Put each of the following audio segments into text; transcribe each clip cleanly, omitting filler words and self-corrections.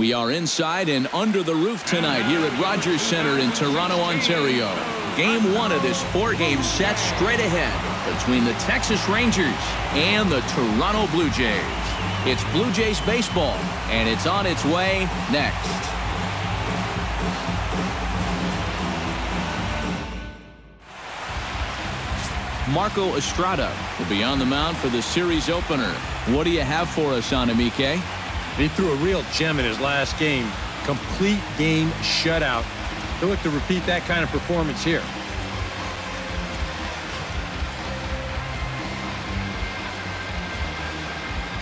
We are inside and under the roof tonight here at Rogers Centre in Toronto, Ontario. Game 1 of this 4-game set straight ahead between the Texas Rangers and the Toronto Blue Jays. It's Blue Jays baseball, and it's on its way next. Marco Estrada will be on the mound for the series opener. What do you have for us on him, Ike? He threw a real gem in his last game. Complete game shutout. He'll look to repeat that kind of performance here.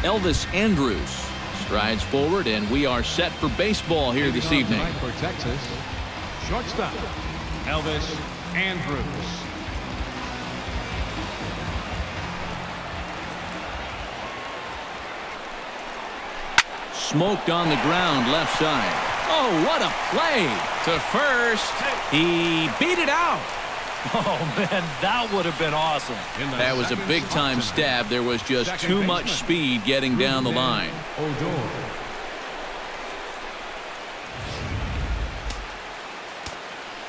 Elvis Andrus strides forward, and we are set for baseball here this evening. For Texas, shortstop Elvis Andrus. Smoked on the ground left side. Oh, what a play to first. He beat it out. Oh, man, that would have been awesome. That was a big-time stab. There was just too much speed getting down the line.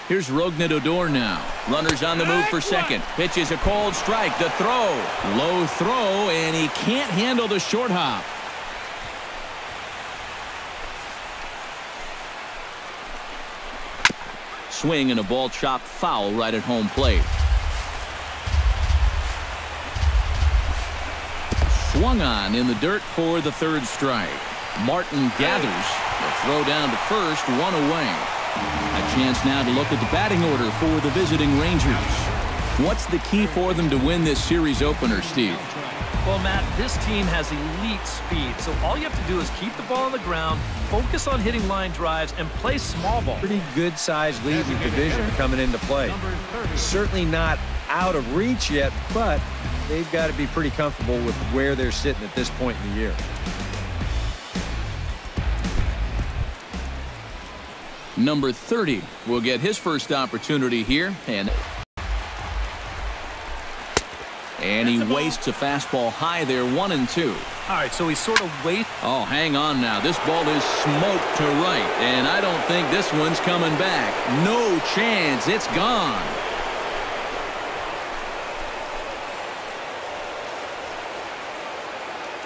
Here's Rougned Odor now. Runners on the move for second. Pitches a cold strike. The throw. Low throw, and he can't handle the short hop. Swing and a ball chopped foul right at home plate. Swung on in the dirt for the third strike. Martin gathers. The throw down to first, one away. A chance now to look at the batting order for the visiting Rangers. What's the key for them to win this series opener, Steve? Well, Matt, this team has elite speed, so all you have to do is keep the ball on the ground, focus on hitting line drives, and play small ball. Pretty good-sized lead in the division coming into play. Certainly not out of reach yet, but they've got to be pretty comfortable with where they're sitting at this point in the year. Number 30 will get his first opportunity here, and he wastes a fastball high there, 1-2. All right, so he sort of waits. Oh, hang on now. This ball is smoked to right, and I don't think this one's coming back. No chance. It's gone.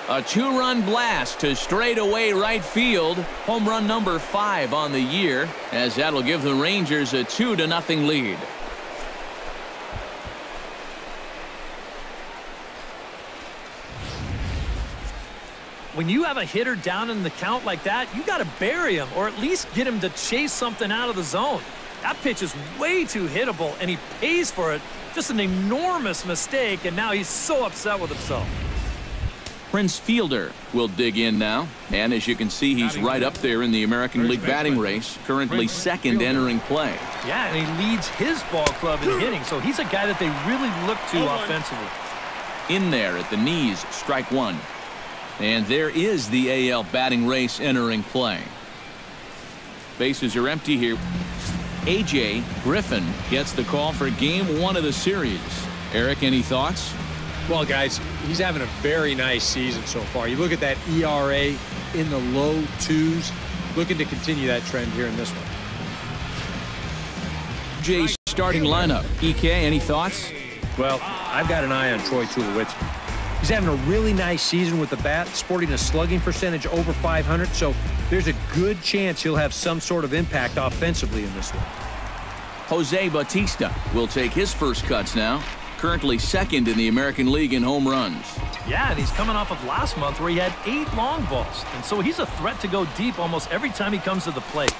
A 2-run blast to straightaway right field. Home run number 5 on the year, as that'll give the Rangers a 2-0 lead. When you have a hitter down in the count like that, you got to bury him or at least get him to chase something out of the zone. That pitch is way too hittable, and he pays for it. Just an enormous mistake, and now he's so upset with himself. Prince Fielder will dig in now, and as you can see, he's right up there in the American League batting race, currently second entering play. Yeah, and he leads his ball club in hitting, so he's a guy that they really look to offensively. In there at the knees, strike one. And there is the AL batting race entering play. Bases are empty here. A.J. Griffin gets the call for game 1 of the series. Eric, any thoughts? Well, guys, he's having a very nice season so far. You look at that ERA in the low 2s. Looking to continue that trend here in this one. Jay's starting lineup. EK, any thoughts? Well, I've got an eye on Troy Tulowitzki. He's having a really nice season with the bat, sporting a slugging percentage over 500, so there's a good chance he'll have some sort of impact offensively in this one. Jose Bautista will take his first cuts now, currently second in the American League in home runs. Yeah, and he's coming off of last month where he had 8 long balls, and so he's a threat to go deep almost every time he comes to the plate.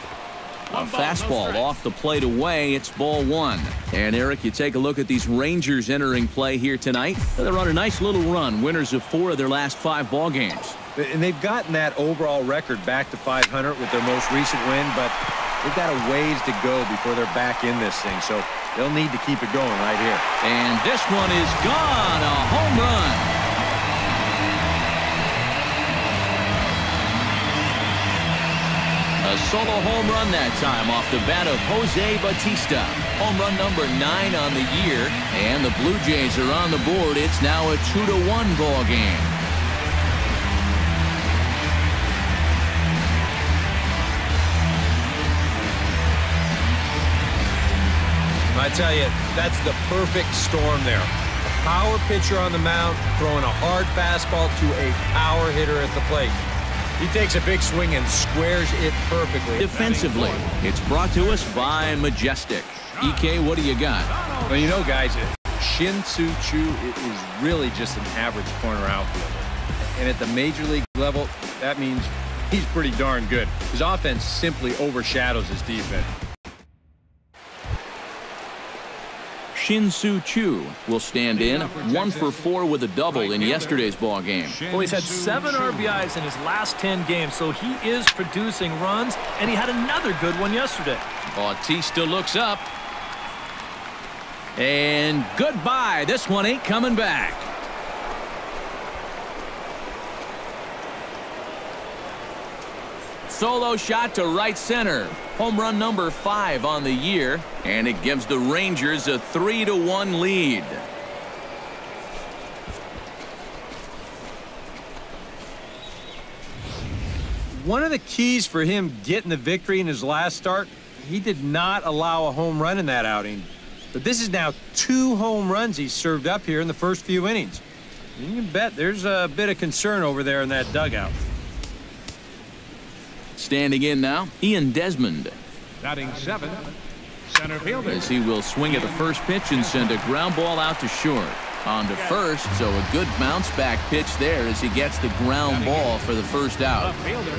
A fastball off the plate away. It's ball 1. And Eric, you take a look at these Rangers entering play here tonight. They're on a nice little run, winners of 4 of their last 5 ball games. And they've gotten that overall record back to 500 with their most recent win, but they've got a ways to go before they're back in this thing, so they'll need to keep it going right here. And this one is gone. A home run. A solo home run that time off the bat of Jose Bautista. Home run number 9 on the year, and the Blue Jays are on the board. It's now a 2-1 ball game. tell you, that's the perfect storm there. A power pitcher on the mound, throwing a hard fastball to a power hitter at the plate. He takes a big swing and squares it perfectly. Defensively, it's brought to us by Majestic. EK, what do you got? Well, you know, guys, Shin-Soo Choo is really just an average corner outfielder. And at the major league level, that means he's pretty darn good. His offense simply overshadows his defense. Shin-Soo Choo will stand in, 1 for 4 with a double in yesterday's ball game. Well, he's had 7 RBIs in his last 10 games, so he is producing runs, and he had another good one yesterday. Bautista looks up. And goodbye. This one ain't coming back. Solo shot to right center. Home run number 5 on the year, and it gives the Rangers a 3-1 lead. One of the keys for him getting the victory in his last start, he did not allow a home run in that outing. But this is now 2 home runs he's served up here in the first few innings. You can bet there's a bit of concern over there in that dugout. Standing in now, Ian Desmond. Batting 7, center fielder. As he will swing at the first pitch and send a ground ball out to short. On to first, so a good bounce back pitch there as he gets the ground ball for the first out. Left fielder,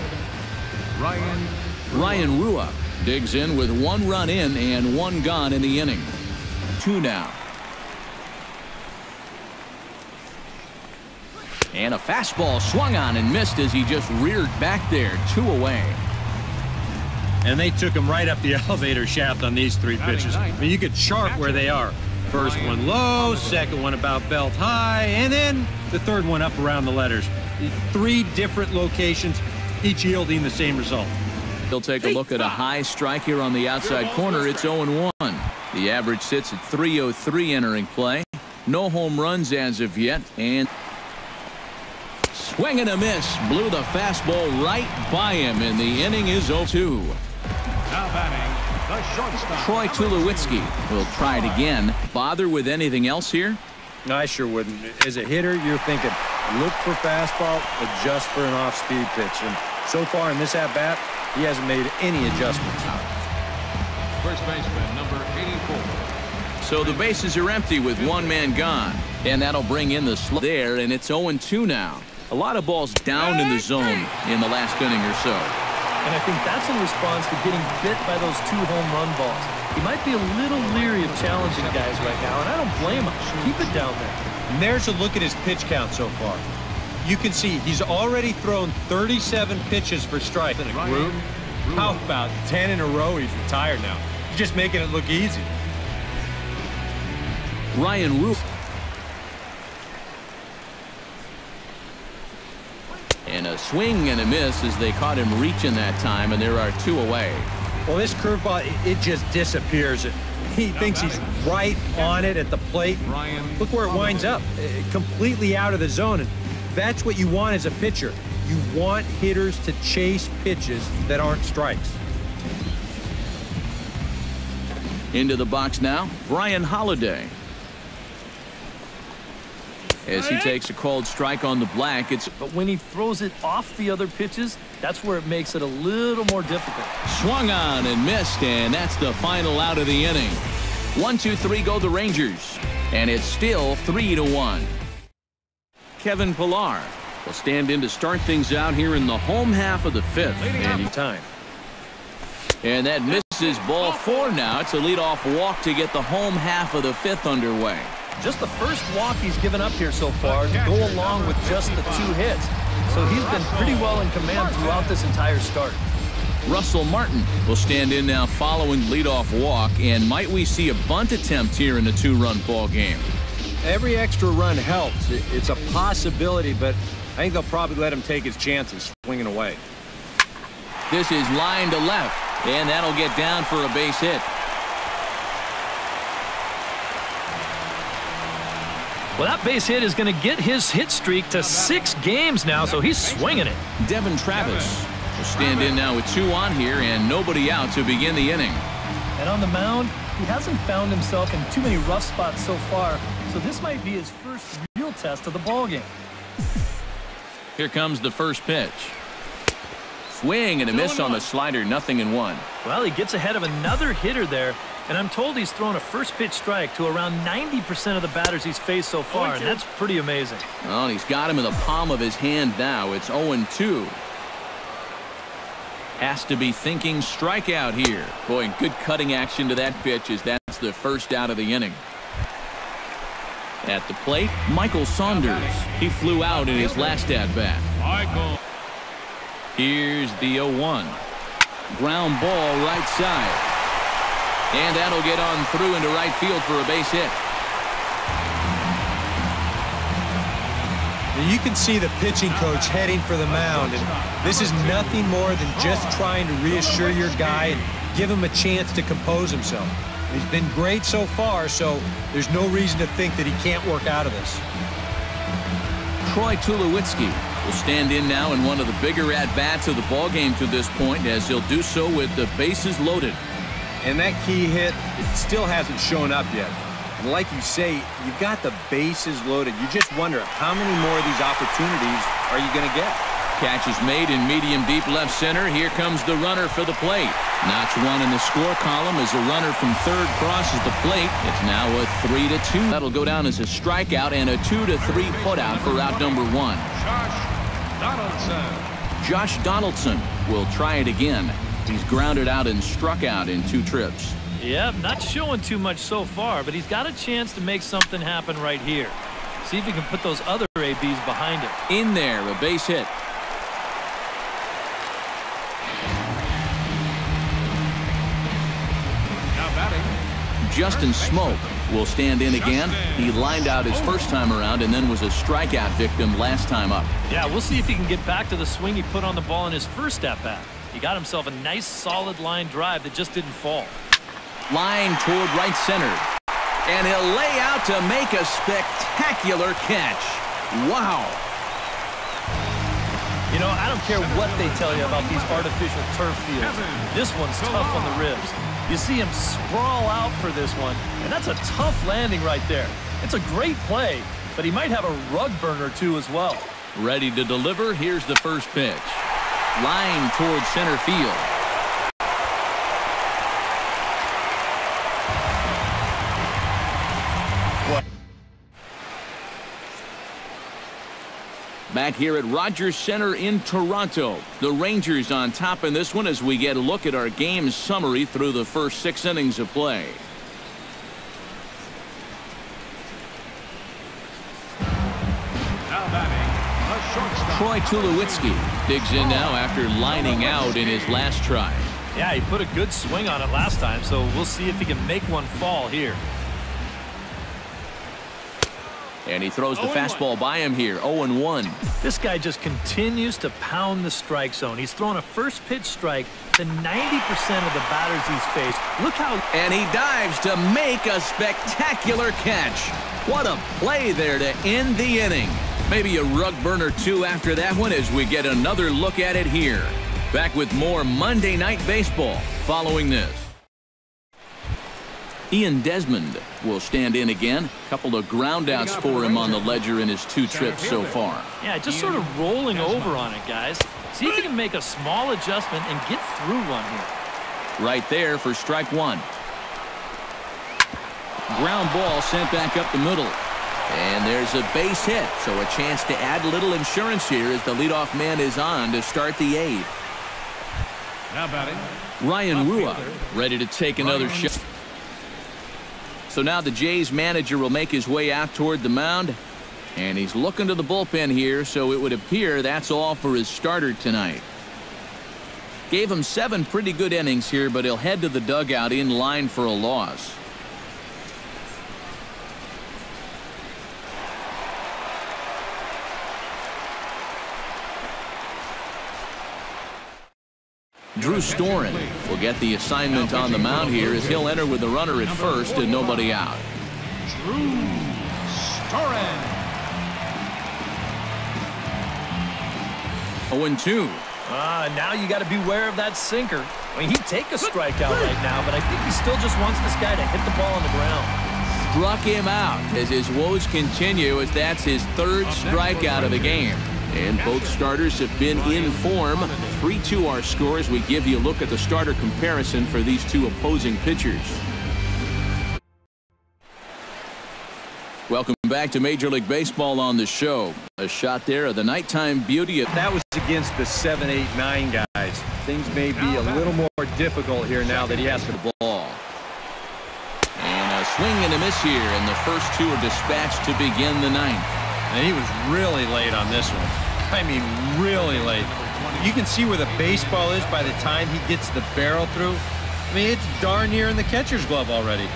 Ryan Rua digs in with 1 run in and 1 gone in the inning. 2 now. And a fastball swung on and missed as he just reared back there. 2 away. And they took him right up the elevator shaft on these 3 pitches. I mean, you could chart where they are. First one low, second one about belt high, and then the third one up around the letters. 3 different locations, each yielding the same result. He'll take a look at a high strike here on the outside corner. It's 0-1. The average sits at 303 entering play. No home runs as of yet, and swing and a miss. Blew the fastball right by him, and the inning is 0-2. now batting the shortstop. Troy Tulowitzki will try it again. Bother with anything else here? No, I sure wouldn't. As a hitter, you're thinking, look for fastball, adjust for an off-speed pitch. And so far in this at-bat, he hasn't made any adjustments. First baseman, number 84. So the bases are empty with 1 man gone. And that'll bring in the slug there, and it's 0-2 now. A lot of balls down in the zone in the last inning or so. And I think that's in response to getting bit by those 2 home run balls. He might be a little leery of challenging guys right now, and I don't blame him. Keep it down there. And there's a look at his pitch count so far. You can see he's already thrown 37 pitches for strike in a group. How about 10 in a row? He's retired now. He's just making it look easy. Ryan Roof. And a swing and a miss as they caught him reaching that time, and there are 2 away. Well, this curveball, it just disappears. He thinks he's right on it at the plate. Look where it winds up, completely out of the zone. And that's what you want as a pitcher. You want hitters to chase pitches that aren't strikes. Into the box now, Brian Holiday. As he takes a called strike on the black, But when he throws it off the other pitches, that's where it makes it a little more difficult. swung on and missed, and that's the final out of the inning. 1-2-3 go the Rangers, and it's still 3-1. Kevin Pillar will stand in to start things out here in the home half of the 5th. Anytime. And that misses ball 4 now. It's a leadoff walk to get the home half of the 5th underway. Just the first walk he's given up here so far to go along with just the 2 hits. So he's been pretty well in command throughout this entire start. Russell Martin will stand in now following leadoff walk, and might we see a bunt attempt here in a 2-run ball game? Every extra run helps. It's a possibility, but I think they'll probably let him take his chances swinging away. This is line to left, and that'll get down for a base hit. Well, that base hit is going to get his hit streak to 6 games now, so he's swinging it. Devin Travis will stand in now with 2 on here and nobody out to begin the inning. And on the mound, He hasn't found himself in too many rough spots so far, so this might be his first real test of the ballgame. Here comes the first pitch. Swing and a miss on the slider, 0-1. Well, he gets ahead of another hitter there, and I'm told he's thrown a first pitch strike to around 90% of the batters he's faced so far, and that's pretty amazing. Well, and he's got him in the palm of his hand now. It's 0-2. Has to be thinking strikeout here. Boy, good cutting action to that pitch as that's the first out of the inning. At the plate, Michael Saunders. He flew out in his last at-bat. Michael. Here's the 0-1. Ground ball right side. And that'll get on through into right field for a base hit. You can see the pitching coach heading for the mound, and this is nothing more than just trying to reassure your guy and give him a chance to compose himself. He's been great so far, so there's no reason to think that he can't work out of this. Troy Tulowitzki will stand in now in one of the bigger at-bats of the ballgame to this point, as he'll do so with the bases loaded. And that key hit, it still hasn't shown up yet. And like you say, you've got the bases loaded. You just wonder how many more of these opportunities are you going to get? Catch is made in medium deep left center. Here comes the runner for the plate. Notch one in the score column as a runner from third crosses the plate. It's now a 3-2. That'll go down as a strikeout and a 2-3 putout for out number 1. Josh Donaldson. Josh Donaldson will try it again. He's grounded out and struck out in 2 trips. Yeah, not showing too much so far, but he's got a chance to make something happen right here. See if he can put those other ABs behind him. In there, a base hit. Now batting. Justin Smoke will stand in again. He lined out his first time around and then was a strikeout victim last time up. Yeah, we'll see if he can get back to the swing he put on the ball in his first at-bat. He got himself a nice solid line drive that just didn't fall. Line toward right center. And he'll lay out to make a spectacular catch. Wow. You know, I don't care what they tell you about these artificial turf fields. This one's tough on the ribs. You see him sprawl out for this one, and that's a tough landing right there. It's a great play, but he might have a rug burn or two as well. Ready to deliver. Here's the first pitch. Line toward center field. Back here at Rogers Center in Toronto. The Rangers on top in this one as we get a look at our game summary through the first 6 innings of play. Now batting, the shortstop. Troy Tulowitzki digs in now after lining out in his last try. Yeah, he put a good swing on it last time, so we'll see if he can make one fall here. And he throws the fastball by him here, 0-1. This guy just continues to pound the strike zone. He's thrown a first pitch strike to 90% of the batters he's faced. Look how... And he dives to make a spectacular catch. What a play there to end the inning. Maybe a rug burner too after that one as we get another look at it here. Back with more Monday Night Baseball following this. Ian Desmond will stand in again. Couple of groundouts for him on the ledger in his 2 trips so far. Yeah, just sort of rolling over on it, guys. See if he can make a small adjustment and get through one here. Right there for strike 1. Ground ball sent back up the middle. And there's a base hit, so a chance to add a little insurance here as the leadoff man is on to start the 8th. Now batting, Ryan Rua ready to take another shot. So now the Jays manager will make his way out toward the mound. And he's looking to the bullpen here, so it would appear that's all for his starter tonight. Gave him 7 pretty good innings here, but he'll head to the dugout in line for a loss. Drew Storen will get the assignment on the mound here as he'll enter with the runner at first and nobody out. Drew Storen. 0-2. Now you got to beware of that sinker. I mean, he'd take a strikeout right now, but I think he still just wants this guy to hit the ball on the ground. Struck him out as his woes continue, as that's his third strikeout of the game. And both starters have been in form. 3-2 our scores. We give you a look at the starter comparison for these two opposing pitchers. Welcome back to Major League Baseball on the show. A shot there of the nighttime beauty. That was against the 7, 8, 9 guys. Things may be a little more difficult here now that he has to the ball. And a swing and a miss here, and the first two are dispatched to begin the ninth. And he was really late on this one. I mean, really late. You can see where the baseball is by the time he gets the barrel through. I mean, it's darn near in the catcher's glove already.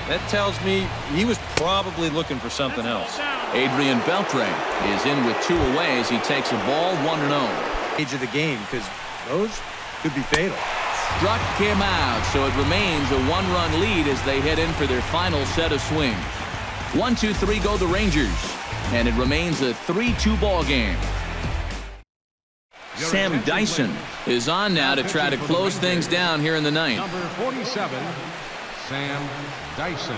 That tells me he was probably looking for something else. Adrian Beltre is in with 2 away as he takes a ball 1-0. Age of the game, because those could be fatal. Struck him out, so it remains a 1-run lead as they head in for their final set of swings. 1-2-3 go the Rangers, and it remains a 3-2 ball game. Sam Dyson is on now to try to close things down here in the ninth. Number 47, Sam Dyson.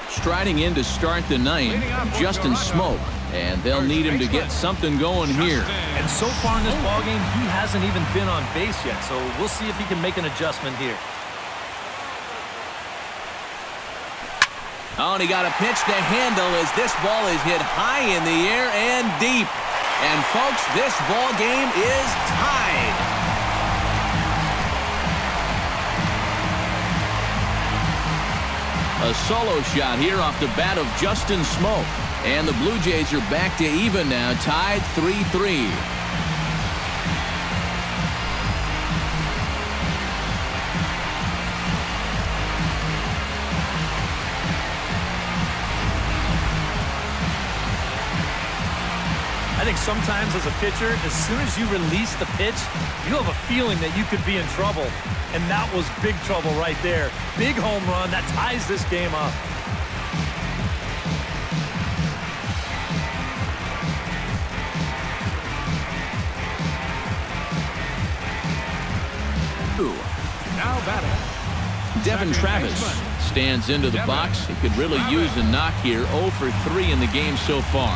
Striding in to start the ninth, Justin Smoke, and they'll need him to get something going here. And so far in this ballgame, he hasn't even been on base yet, so we'll see if he can make an adjustment here. Oh, and he got a pitch to handle as this ball is hit high in the air and deep. And folks, this ball game is tied. A solo shot here off the bat of Justin Smoke. And the Blue Jays are back to even now, tied 3-3. I think sometimes as a pitcher, as soon as you release the pitch, you have a feeling that you could be in trouble. And that was big trouble right there. Big home run that ties this game up. Now batting, Devin Travis stands into the box. He could really use a knock here. 0 for 3 in the game so far.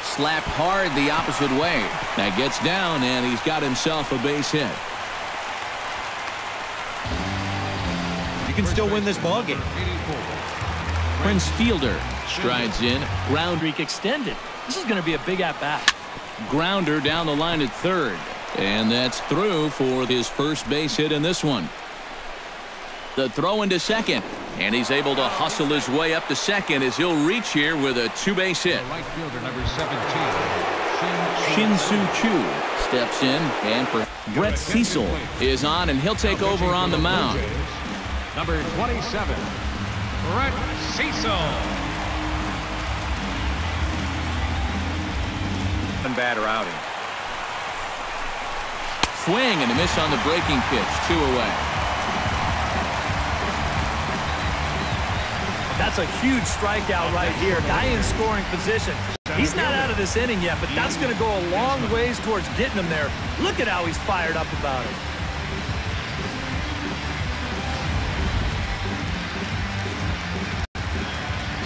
Slapped hard the opposite way. That gets down, and he's got himself a base hit. You can still win this ball game. Prince Fielder strides in. Ground streak extended. This is going to be a big at-bat. Grounder down the line at third. And that's through for his first base hit in this one. The throw into second. And he's able to hustle his way up to second as he'll reach here with a 2-base hit. right fielder number 17, Shin-Soo Choo steps in, and Brett Cecil is on, and he'll take over on the mound. number 27, Brett Cecil. One batter outing. Swing and a miss on the breaking pitch. 2 away. That's a huge strikeout right here. Guy in scoring position. He's not out of this inning yet, but that's going to go a long ways towards getting him there. Look at how he's fired up about it.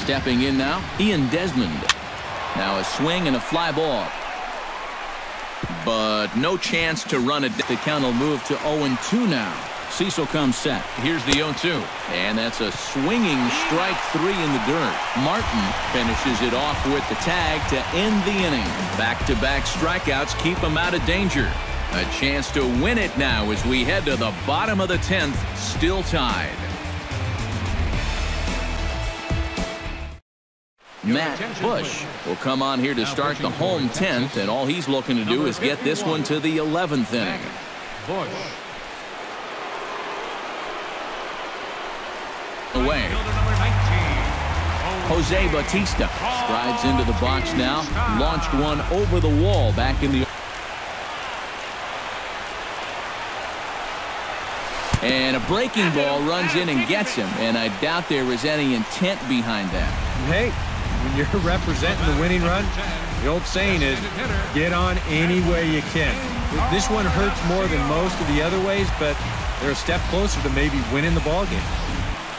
Stepping in now, Ian Desmond. Now a swing and a fly ball. But no chance to run it. The count will move to 0-2 now. Cecil comes set. Here's the 0-2. And that's a swinging strike 3 in the dirt. Martin finishes it off with the tag to end the inning. Back-to-back strikeouts keep him out of danger. A chance to win it now as we head to the bottom of the 10th, still tied. Matt Bush will come on here to start the home 10th, and all he's looking to do is get this one to the 11th inning. Bush. Away. Jose Bautista strides into the box now. Launched one over the wall back in the... And a breaking ball runs in and gets him, and I doubt there was any intent behind that. Hey, when you're representing the winning run, the old saying is, get on any way you can. This one hurts more than most of the other ways, but they're a step closer to maybe winning the ballgame.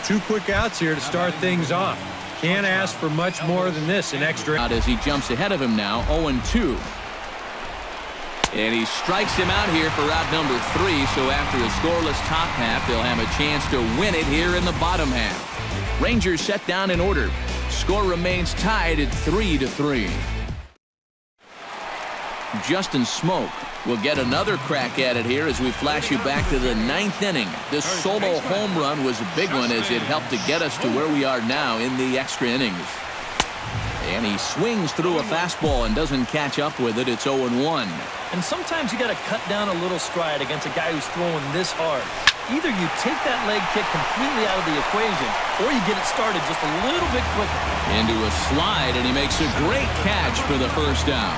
2 quick outs here to start things off. Can't ask for much more than this in extra. Out as he jumps ahead of him now, 0-2. And he strikes him out here for out number 3, so after a scoreless top half, they'll have a chance to win it here in the bottom half. Rangers set down in order. Score remains tied at 3-3. Justin Smoak will get another crack at it here as we flash you back to the 9th inning. This solo home run was a big one as it helped to get us to where we are now in the extra innings. And he swings through a fastball and doesn't catch up with it. It's 0-1. And sometimes you got to cut down a little stride against a guy who's throwing this hard. Either you take that leg kick completely out of the equation, or you get it started just a little bit quicker. Into a slide, and he makes a great catch for the first down.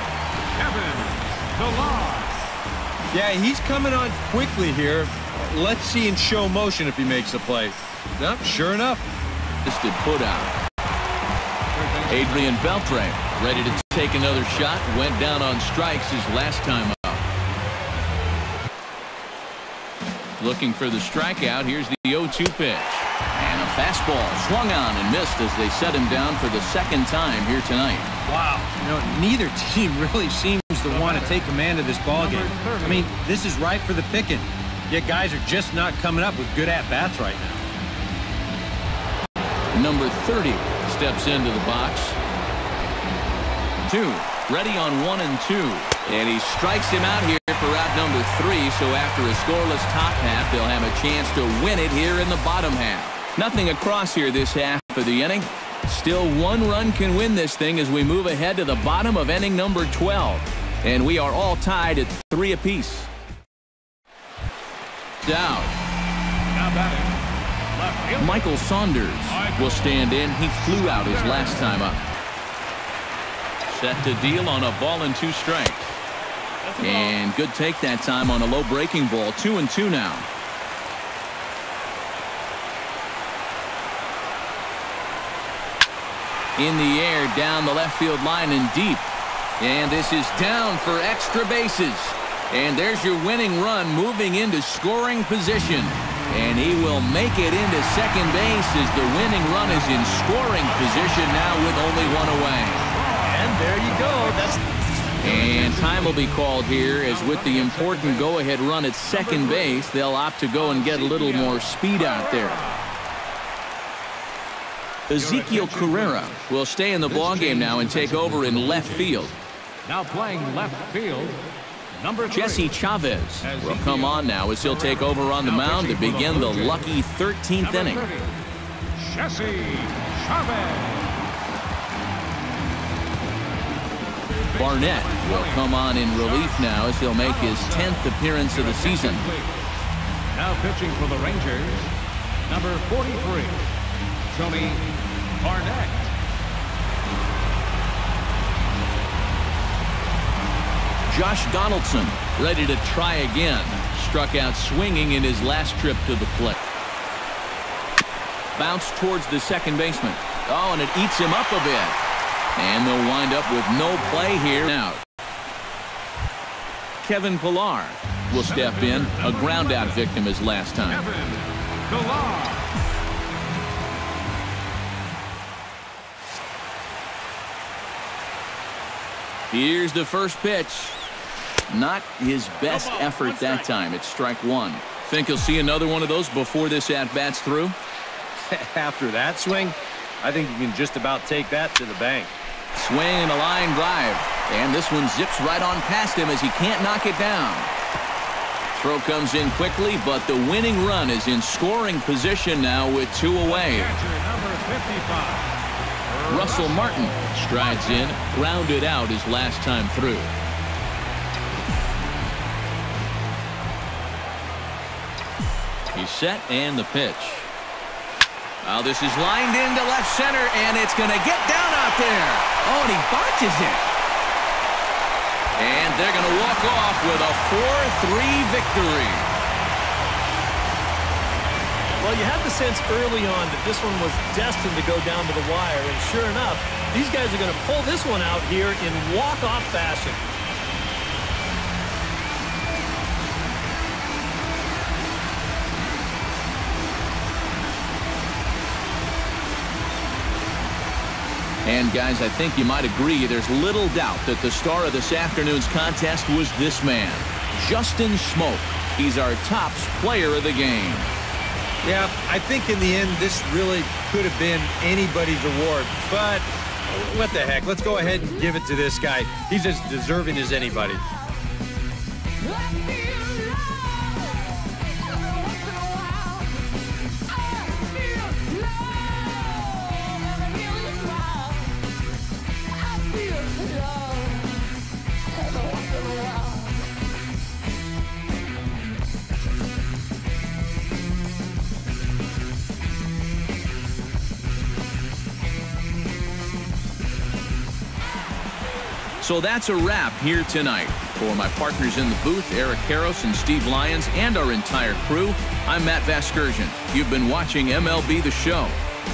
Yeah, he's coming on quickly here. Let's see in show motion if he makes a play. Nope, sure enough. This did put out. Adrian Beltre ready to take another shot. Went down on strikes his last time out. Looking for the strikeout. Here's the 0-2 pitch. And a fastball swung on and missed as they set him down for the 2nd time here tonight. Wow. You know, neither team really seems to want to take command of this ballgame. I mean, this is ripe for the picking. Yet guys are just not coming up with good at-bats right now. Number 30 steps into the box. 2 ready on 1-2, and he strikes him out here for out number 3. So after a scoreless top half, they'll have a chance to win it here in the bottom half. Nothing across here this half of the inning. Still 1 run can win this thing as we move ahead to the bottom of inning number 12, and we are all tied at 3 apiece. Down. Now batting, left fielder Michael Saunders will stand in. He flew out his last time up. Set to deal on a ball and 2 strikes. And good take that time on a low breaking ball. 2-2 now. In the air down the left field line and deep. And this is down for extra bases. And there's your winning run moving into scoring position. And he will make it into second base as the winning run is in scoring position now with only 1 away. And there you go. And time will be called here as with the important go-ahead run at second base, they'll opt to go and get a little more speed out there. Ezekiel Carrera will stay in the ballgame now and take over in left field. now playing left field. Number 3. Jesse Chavez will come on now as he'll take over on the mound to begin the lucky 13th inning. Jesse Chavez. Barnett will come on in relief now as he'll make his 10th appearance of the season. Now pitching for the Rangers, number 43, Tony Barnett. Josh Donaldson ready to try again. Struck out swinging in his last trip to the plate. Bounce towards the second baseman. Oh, and it eats him up a bit. And they'll wind up with no play here now. Kevin Pillar will step in, a ground-out victim his last time. Kevin Pillar. Here's the first pitch. Not his best effort that time. It's strike one. Think he'll see another one of those before this at-bat's through? After that swing, I think you can just about take that to the bank. Swing and a line drive. And this one zips right on past him as he can't knock it down. Throw comes in quickly, but the winning run is in scoring position now with 2 away. Number 55. Russell Martin strides in, grounded out his last time through. He's set and the pitch. Well, this is lined into left center, and it's going to get down out there. Oh, and he botches it. And they're going to walk off with a 4-3 victory. Well, you had the sense early on that this one was destined to go down to the wire, and sure enough, these guys are going to pull this one out here in walk-off fashion. And, guys, I think you might agree there's little doubt that the star of this afternoon's contest was this man, Justin Smoak. He's our tops player of the game. Yeah, I think in the end, this really could have been anybody's award. But what the heck? Let's go ahead and give it to this guy. He's as deserving as anybody. So that's a wrap here tonight. For my partners in the booth, Eric Karros and Steve Lyons, and our entire crew, I'm Matt Vasgersian. You've been watching MLB The Show.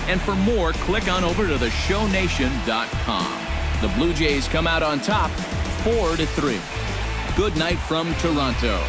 And for more, click on over to theshownation.com. The Blue Jays come out on top 4-3. Good night from Toronto.